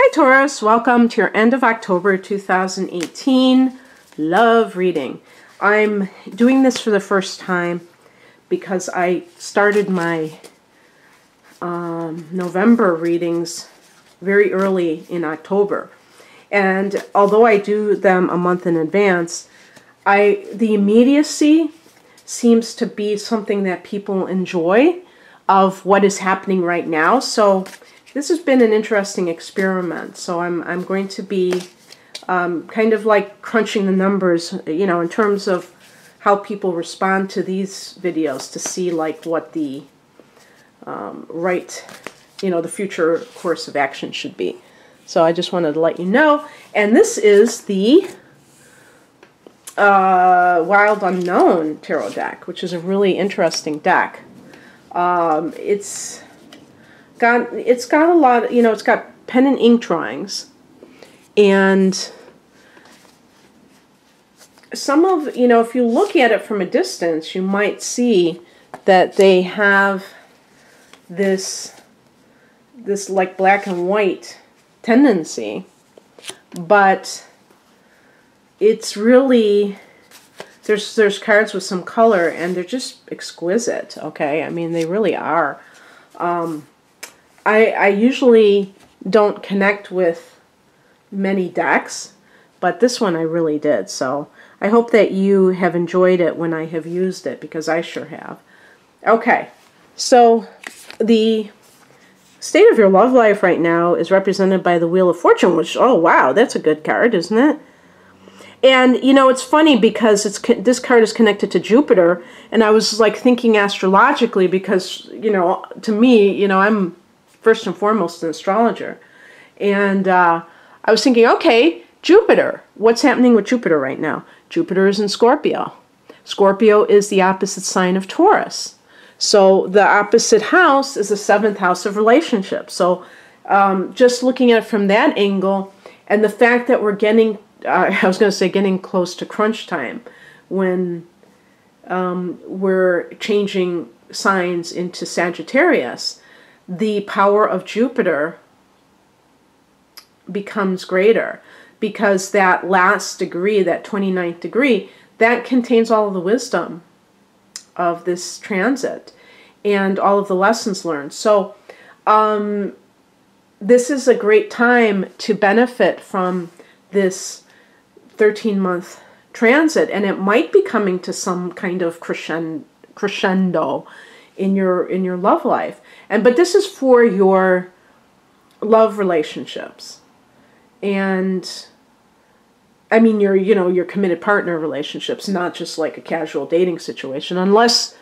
Hi Taurus, welcome to your end of October 2018 love reading. I'm doing this for the first time because I started my November readings very early in October. And although I do them a month in advance, the immediacy seems to be something that people enjoy of what is happening right now. So this has been an interesting experiment. So I'm going to be kind of like crunching the numbers, you know, in terms of how people respond to these videos to see like what the the future course of action should be. So I just wanted to let you know. And this is the Wild Unknown Tarot deck, which is a really interesting deck. It's got a lot, you know, it's got pen and ink drawings, and some of, you know, if you look at it from a distance, you might see that they have this like black and white tendency, but it's really, there's cards with some color, and they're just exquisite, okay? I mean, they really are. I usually don't connect with many decks, but this one I really did. So I hope that you have enjoyed it when I have used it, because I sure have. Okay, so the state of your love life right now is represented by the Wheel of Fortune, which, oh wow, that's a good card, isn't it? And, you know, it's funny because this card is connected to Jupiter, and I was, like, thinking astrologically because, you know, to me, you know, I'm first and foremost an astrologer. And I was thinking, okay, Jupiter. What's happening with Jupiter right now? Jupiter is in Scorpio. Scorpio is the opposite sign of Taurus. So the opposite house is the 7th house of relationships. So just looking at it from that angle, and the fact that we're getting... I was going to say getting close to crunch time when we're changing signs into Sagittarius, the power of Jupiter becomes greater, because that last degree, that 29th degree, that contains all of the wisdom of this transit and all of the lessons learned. So this is a great time to benefit from this 13-month transit, and it might be coming to some kind of crescendo in your love life. But this is for your love relationships, and I mean your committed partner relationships, not just like a casual dating situation, unless,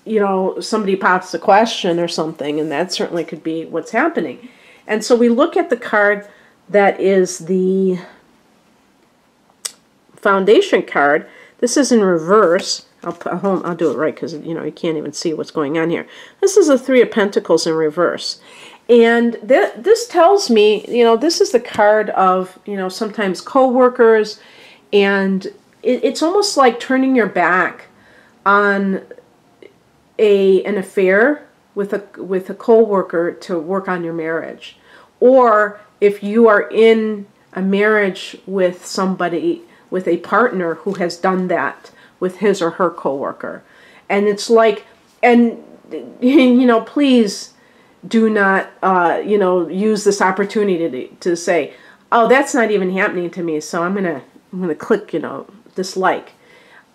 you know, somebody pops a question or something, and that certainly could be what's happening. And so we look at the card that is the Foundation card. This is in reverse. I'll do it right, because, you know, you can't even see what's going on here. This is the 3 of Pentacles in reverse. And this tells me, you know, this is the card of, you know, sometimes co-workers, and it's almost like turning your back on an affair with a co-worker to work on your marriage. Or if you are in a marriage with somebody, with a partner who has done that with his or her coworker. And it's like, and, you know, please do not, you know, use this opportunity to say, oh, that's not even happening to me, so I'm gonna click, you know, dislike.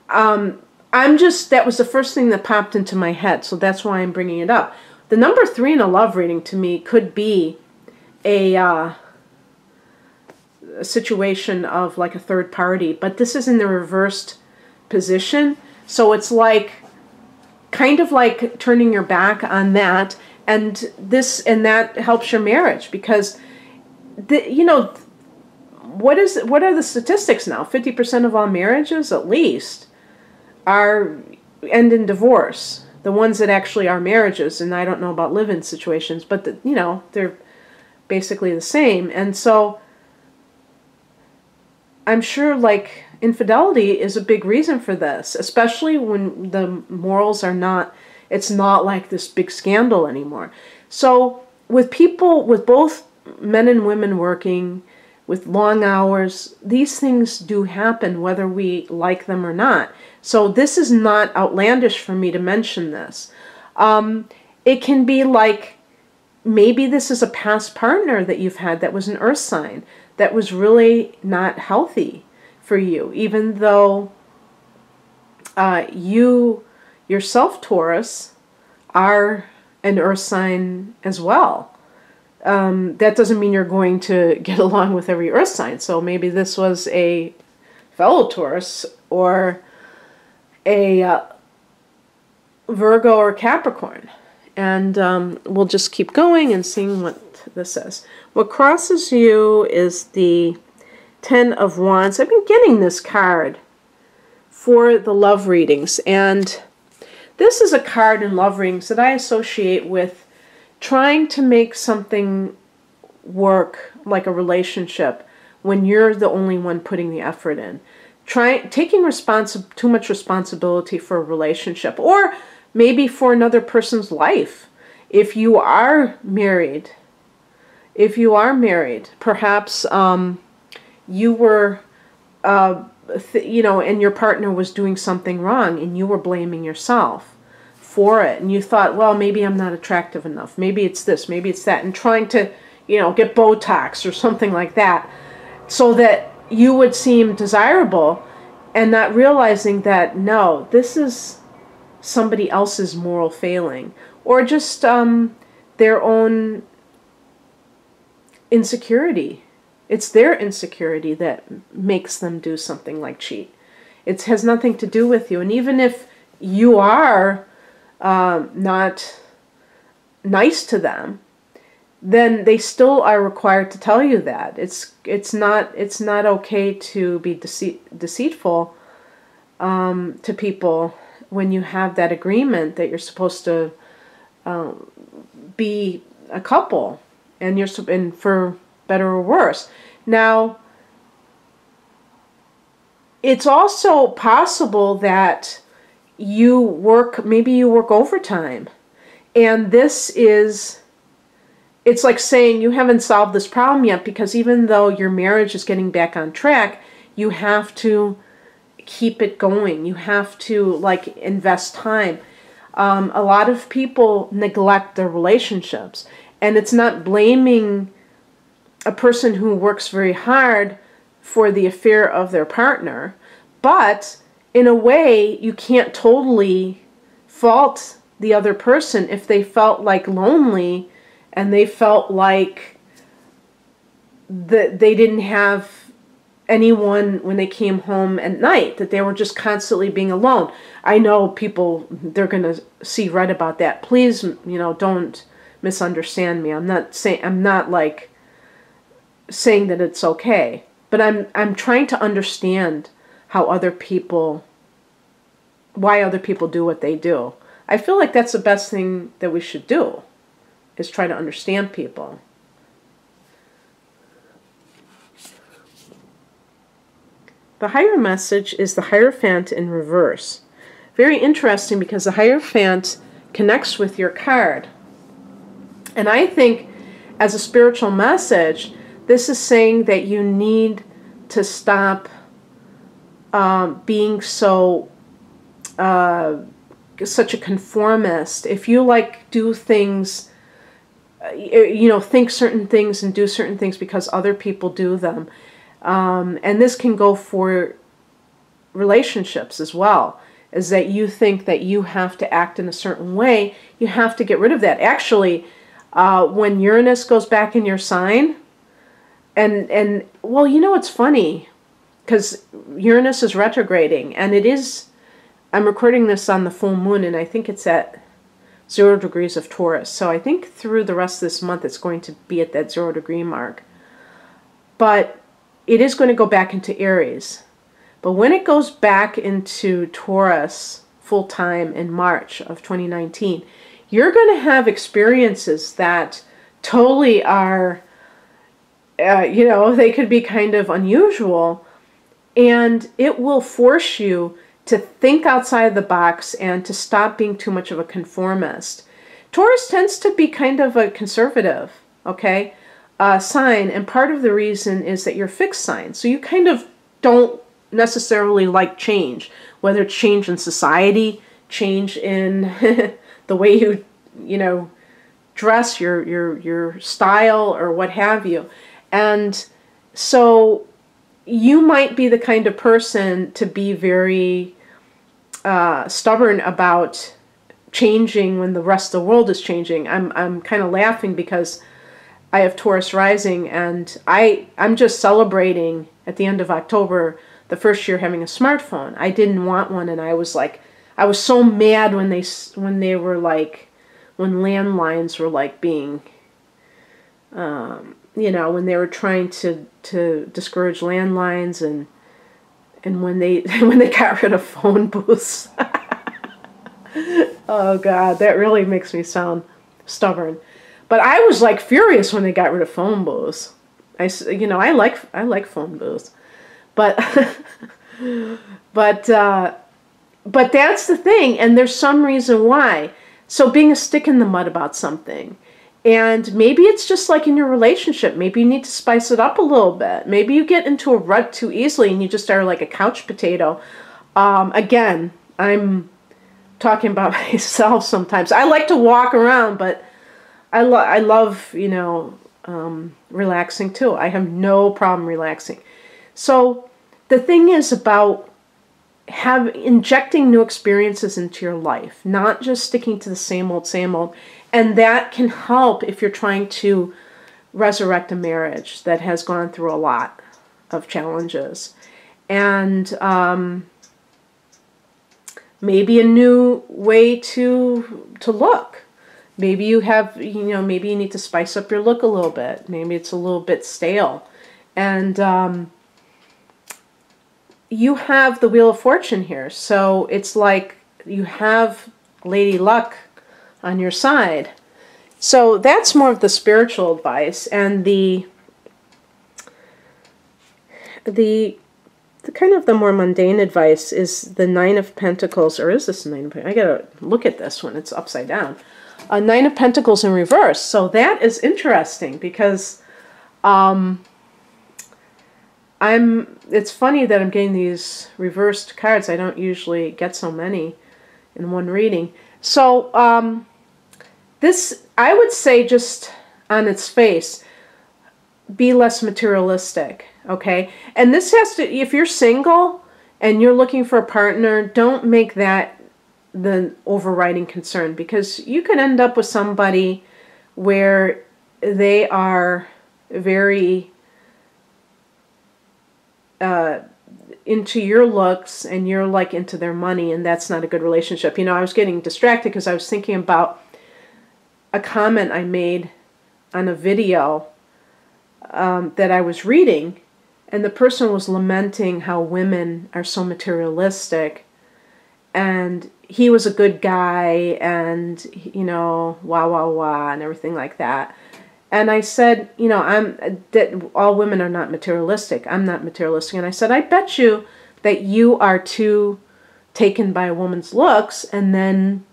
That was the first thing that popped into my head, so that's why I'm bringing it up. The number 3 in a love reading to me could be a situation of like a third party, but this is in the reversed position, so it's like kind of like turning your back on that, and that helps your marriage, because you know, what are the statistics now? 50% of all marriages at least end in divorce. The ones that actually are marriages, and I don't know about live-in situations, but you know, they're basically the same. And so I'm sure, like, infidelity is a big reason for this, especially when the morals are not, it's not like this big scandal anymore. So with people, with both men and women working with long hours. These things do happen whether we like them or not. So this is not outlandish for me to mention this. It can be like, maybe this is a past partner that you've had that was an earth sign that was really not healthy for you, even though you yourself, Taurus, are an earth sign as well. That doesn't mean you're going to get along with every earth sign. So maybe this was a fellow Taurus or a Virgo or Capricorn. And we'll just keep going and seeing what this says. What crosses you is the Ten of Wands. I've been getting this card for the love readings. And this is a card in love readings that I associate with trying to make something work, like a relationship, when you're the only one putting the effort in. Taking too much responsibility for a relationship, or maybe for another person's life. If you are married, perhaps you were, and your partner was doing something wrong, and you were blaming yourself for it, and you thought, well, maybe I'm not attractive enough. Maybe it's this, maybe it's that, and trying to, get Botox or something like that, so that you would seem desirable, and not realizing that, no, this is somebody else's moral failing, or just their own insecurity. It's their insecurity that makes them do something like cheat. It has nothing to do with you. And even if you are not nice to them, then they still are required to tell you that. It's not okay to be deceitful to people when you have that agreement that you're supposed to be a couple, and for better or worse. Now, it's also possible that maybe you work overtime, and it's like saying you haven't solved this problem yet, because even though your marriage is getting back on track, you have to keep it going. You have to invest time. A lot of people neglect their relationships, and it's not blaming a person who works very hard for the affair of their partner, but in a way you can't totally fault the other person if they felt lonely, and they felt like they didn't have anyone when they came home at night, that they were just constantly being alone. I know people, they're going to see right about that. Please, don't misunderstand me. I'm not saying that it's okay, but I'm trying to understand why other people do what they do. I feel like that's the best thing that we should do, is try to understand people. The higher message is the Hierophant in reverse. Very interesting, because the Hierophant connects with your card. And I think as a spiritual message, this is saying that you need to stop being such a conformist. If you do things, think certain things and do certain things because other people do them. And this can go for relationships as well, is that you think that you have to act in a certain way. You have to get rid of that. Actually, when Uranus goes back in your sign, and well, it's funny, because Uranus is retrograding, and I'm recording this on the full moon, and I think it's at 0 degrees of Taurus. So I think through the rest of this month, it's going to be at that 0 degree mark. But it is going to go back into Aries. But when it goes back into Taurus full-time in March of 2019, you're going to have experiences that totally are, they could be kind of unusual. And it will force you to think outside the box and to stop being too much of a conformist. Taurus tends to be kind of a conservative, okay? sign, and part of the reason is that you're a fixed sign. So you kind of don't necessarily like change, whether it's change in society, change in the way you dress, your style, or what have you. And so you might be the kind of person to be very stubborn about changing when the rest of the world is changing. I'm kind of laughing because I have Taurus rising, and I'm just celebrating at the end of October the first year having a smartphone. I didn't want one, and I was so mad when they were like, when landlines were like being, when they were trying to discourage landlines, and when they got rid of phone booths. Oh God, that really makes me sound stubborn. But I was like furious when they got rid of phone booths. I like phone booths, but but that's the thing, and there's some reason why. So being a stick in the mud about something, and maybe it's just like in your relationship. Maybe you need to spice it up a little bit. Maybe you get into a rut too easily, and you just are like a couch potato. Again, I'm talking about myself sometimes. I like to walk around, but I love, relaxing too. I have no problem relaxing. So the thing is about injecting new experiences into your life, not just sticking to the same old, and that can help if you're trying to resurrect a marriage that has gone through a lot of challenges. And maybe a new way to look. Maybe you have, maybe you need to spice up your look a little bit. Maybe it's a little bit stale. And you have the Wheel of Fortune here. So it's like you have Lady Luck on your side. So that's more of the spiritual advice. And the kind of the more mundane advice is the Nine of Pentacles, or is this Nine of Pentacles? I gotta look at this one. It's upside down. A Nine of Pentacles in reverse. So that is interesting because it's funny that I'm getting these reversed cards. I don't usually get so many in one reading. So this, I would say, just on its face, be less materialistic, okay? And this has to, if you're single and you're looking for a partner, don't make that the overriding concern, because you could end up with somebody where they are very into your looks and you're like into their money, and that's not a good relationship. I was getting distracted because I was thinking about a comment I made on a video that I was reading, and the person was lamenting how women are so materialistic, and he was a good guy, and wah and everything like that. And I said, that all women are not materialistic. I'm not materialistic. And I said, I bet you that you are too taken by a woman's looks, and then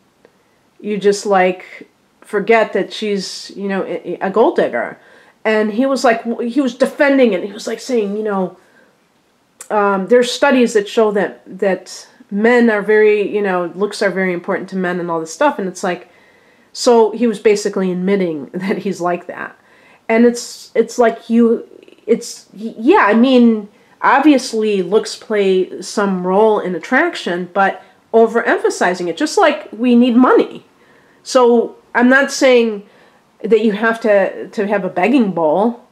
you just like forget that she's, a gold digger. And he was like, he was defending it. He was like saying, there's studies that show that men are very, looks are very important to men and all this stuff. And it's like, so he was basically admitting that he's like that. And it's like yeah, I mean, obviously looks play some role in attraction, but overemphasizing it, just like we need money. So I'm not saying that you have to have a begging bowl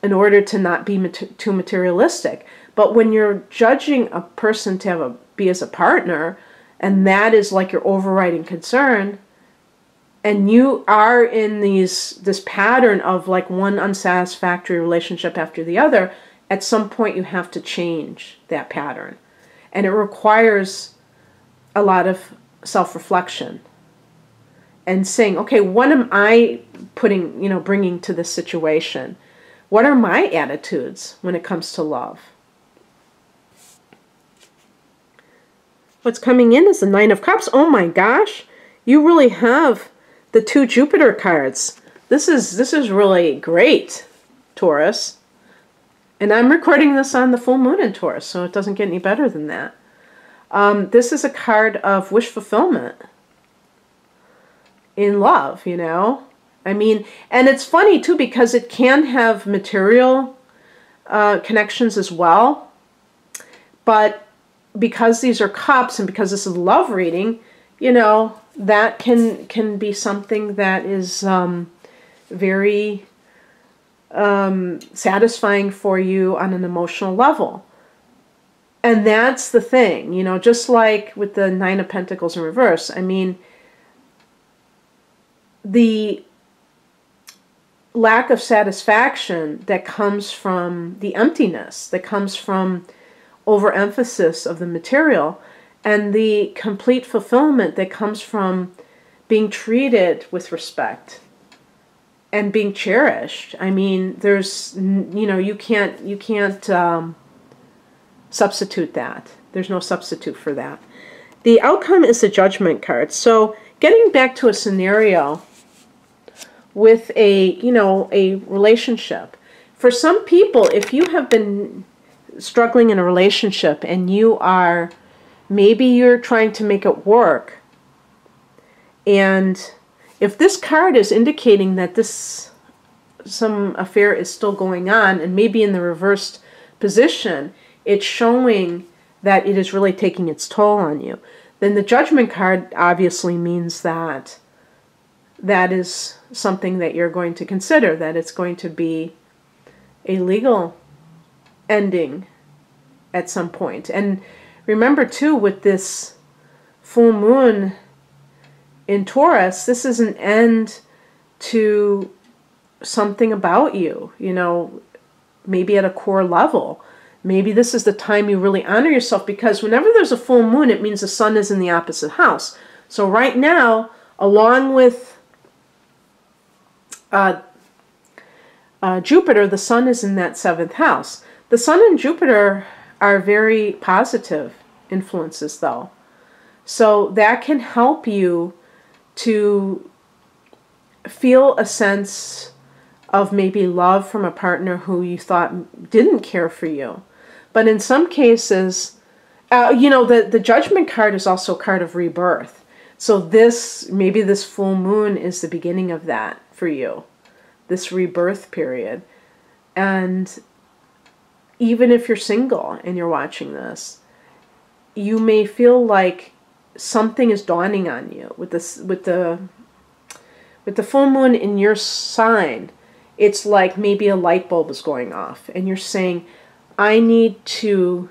in order to not be too materialistic. But when you're judging a person to be as a partner, and that is like your overriding concern, and you are in this pattern of like one unsatisfactory relationship after the other, at some point you have to change that pattern. And it requires a lot of self-reflection and saying, okay, what am I bringing to this situation? What are my attitudes when it comes to love? What's coming in is the Nine of Cups. Oh my gosh, you really have the two Jupiter cards. This is really great. Taurus. And I'm recording this on the full moon in Taurus, so it doesn't get any better than that. This is a card of wish fulfillment in love, you know. I mean, and it's funny too because it can have material connections as well. But because these are cups and because this is a love reading, you know, that can be something that is very satisfying for you on an emotional level. And that's the thing, you know, just like with the Nine of Pentacles in reverse. I mean, the lack of satisfaction that comes from the emptiness, that comes from overemphasis of the material, and the complete fulfillment that comes from being treated with respect and being cherished. I mean, there's, you know, you can't substitute that. There's no substitute for that. The outcome is the Judgment card. So getting back to a scenario with a, you know, a relationship. For some people, if you have been struggling in a relationship and you are, maybe you're trying to make it work, and if this card is indicating that some affair is still going on, and maybe in the reversed position, it's showing that it is really taking its toll on you, then the Judgment card obviously means that that is something that you're going to consider, that it's going to be a legal ending at some point. And remember too, with this full moon in Taurus, this is an end to something about you, you know, maybe at a core level. Maybe this is the time you really honor yourself, because whenever there's a full moon, it means the sun is in the opposite house. So right now, along with Jupiter, the sun is in that 7th house. The sun and Jupiter are very positive influences, though. So that can help you to feel a sense of maybe love from a partner who you thought didn't care for you. But in some cases, you know, the Judgment card is also a card of rebirth. So maybe this full moon is the beginning of that for you, this rebirth period. And even if you're single and you're watching this, you may feel like something is dawning on you with the full moon in your sign. It's like maybe a light bulb is going off and you're saying, I need to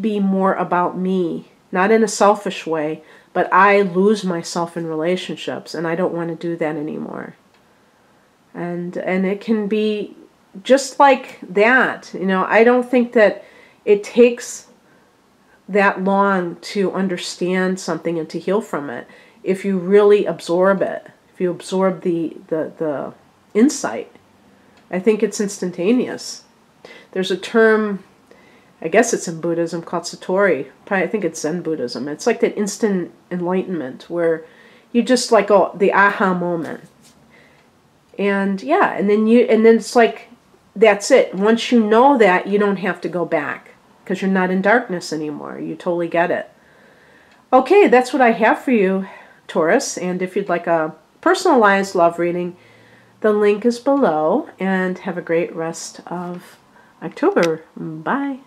be more about me, not in a selfish way, but I lose myself in relationships and I don't want to do that anymore. And it can be just like that. You know, I don't think that it takes that long to understand something and to heal from it. If you really absorb it, if you absorb the insight, I think it's instantaneous. There's a term, I guess it's in Buddhism, called Satori. I think it's Zen Buddhism. It's like that instant enlightenment where you just like, oh, the aha moment. And yeah, and then it's like, that's it. Once you know that, you don't have to go back because you're not in darkness anymore. You totally get it. Okay, that's what I have for you, Taurus. And if you'd like a personalized love reading, the link is below. And have a great rest of October. Bye.